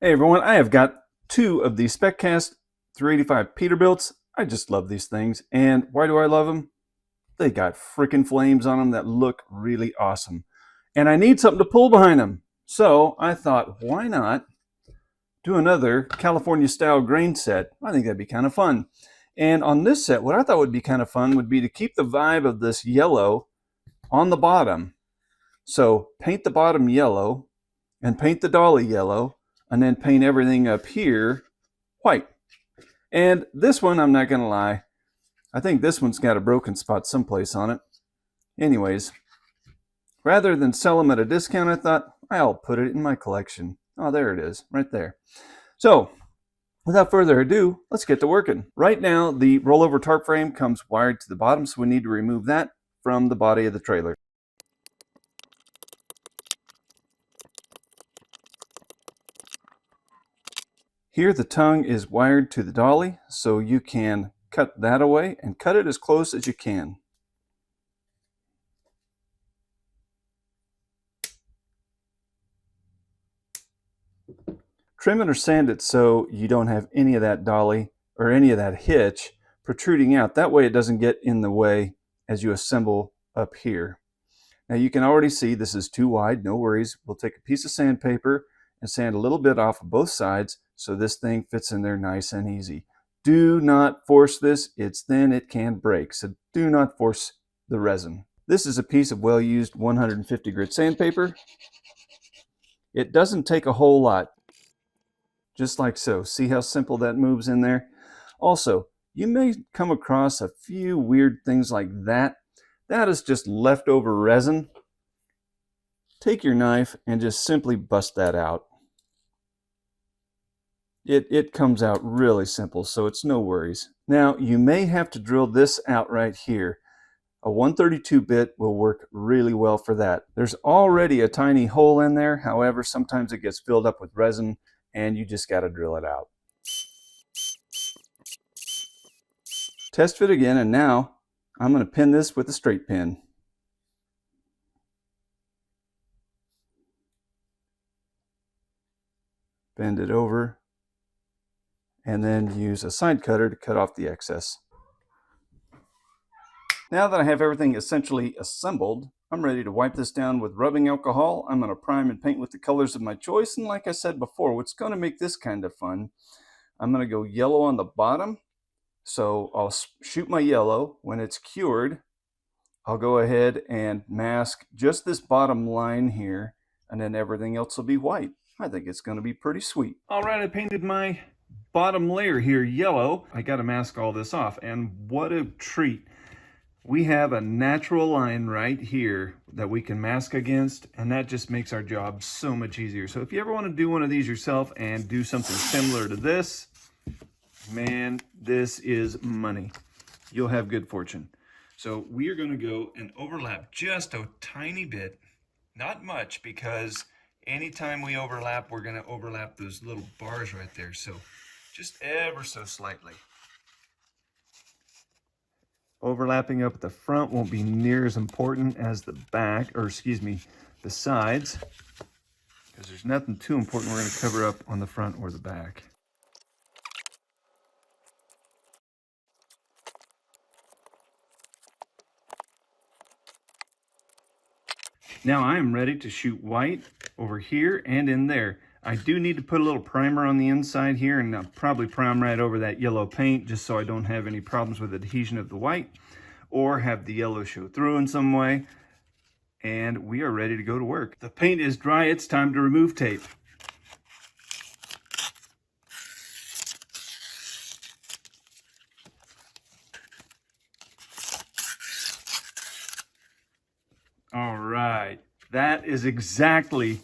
Hey everyone, I have got two of the SpecCast 385 Peterbilts. I just love these things. And why do I love them? They got freaking flames on them that look really awesome. And I need something to pull behind them. So I thought, why not do another California style grain set? I think that'd be kind of fun. And on this set, what I thought would be kind of fun would be to keep the vibe of this yellow on the bottom. So paint the bottom yellow and paint the dolly yellow, and then paint everything up here white. And this one, I'm not gonna lie, I think this one's got a broken spot someplace on it. Anyways, rather than sell them at a discount, I thought I'll put it in my collection. Oh, there it is, right there. So without further ado, let's get to working. Right now, the rollover tarp frame comes wired to the bottom, so we need to remove that from the body of the trailer. Here the tongue is wired to the dolly, so you can cut that away and cut it as close as you can. Trim it or sand it so you don't have any of that dolly or any of that hitch protruding out. That way it doesn't get in the way as you assemble up here. Now you can already see this is too wide, no worries. We'll take a piece of sandpaper and sand a little bit off of both sides so this thing fits in there nice and easy. Do not force this, it's thin, it can break, so do not force the resin. This is a piece of well-used 150 grit sandpaper. It doesn't take a whole lot, just like so. See how simple that moves in there? Also, you may come across a few weird things like that. That is just leftover resin. Take your knife and just simply bust that out. It comes out really simple, so it's no worries. Now, you may have to drill this out right here. A 132 bit will work really well for that. There's already a tiny hole in there. However, sometimes it gets filled up with resin and you just got to drill it out. Test fit again, and now I'm going to pin this with a straight pin. Bend it over, and then use a side cutter to cut off the excess. Now that I have everything essentially assembled, I'm ready to wipe this down with rubbing alcohol. I'm going to prime and paint with the colors of my choice, and like I said before, what's going to make this kind of fun, I'm going to go yellow on the bottom. So I'll shoot my yellow. When it's cured, I'll go ahead and mask just this bottom line here, and then everything else will be white. I think it's going to be pretty sweet. All right, I painted my bottom layer here yellow. I got to mask all this off, and what a treat. We have a natural line right here that we can mask against, and that just makes our job so much easier. So if you ever want to do one of these yourself and do something similar to this, man, this is money. You'll have good fortune. So we are going to go and overlap just a tiny bit, not much, because anytime we overlap, we're going to overlap those little bars right there. So just ever so slightly. Overlapping up at the front won't be near as important as the back, or excuse me, the sides, because there's nothing too important we're going to cover up on the front or the back. Now I am ready to shoot white over here and in there. I do need to put a little primer on the inside here, and I'll probably prime right over that yellow paint just so I don't have any problems with adhesion of the white or have the yellow show through in some way. And we are ready to go to work. The paint is dry, it's time to remove tape. All right, that is exactly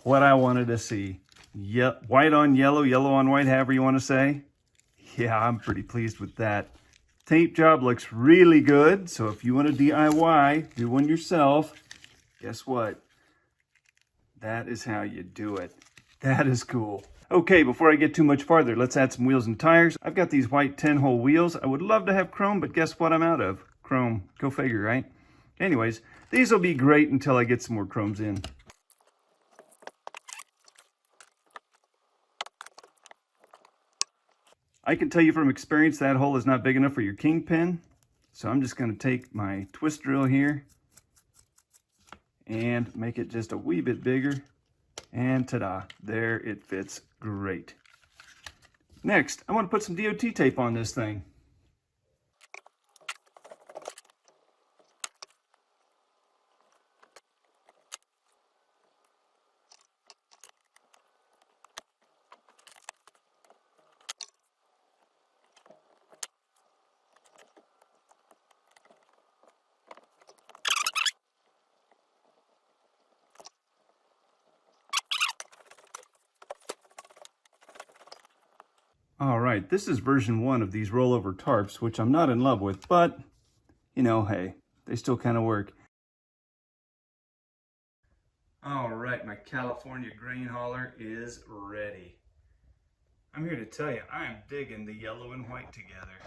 what I wanted to see. Yep, white on yellow, yellow on white, however you want to say. Yeah, I'm pretty pleased with that. Tape job looks really good, so if you want to DIY, do one yourself, guess what? That is how you do it. That is cool. Okay, before I get too much farther, let's add some wheels and tires. I've got these white 10-hole wheels. I would love to have chrome, but guess what I'm out of? Chrome. Go figure, right? Anyways, these will be great until I get some more chromes in. I can tell you from experience that hole is not big enough for your kingpin. So I'm just going to take my twist drill here and make it just a wee bit bigger. And ta-da, there it fits great. Next, I want to put some DOT tape on this thing. All right, this is version 1 of these rollover tarps, which I'm not in love with, but, you know, hey, they still kind of work. All right, my California grain hauler is ready. I'm here to tell you, I am digging the yellow and white together.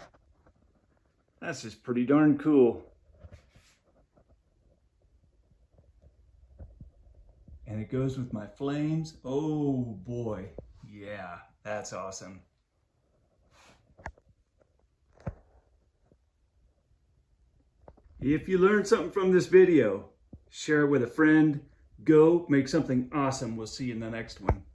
That's just pretty darn cool. And it goes with my flames. Oh boy, yeah, that's awesome. If you learned something from this video, share it with a friend. Go make something awesome. We'll see you in the next one.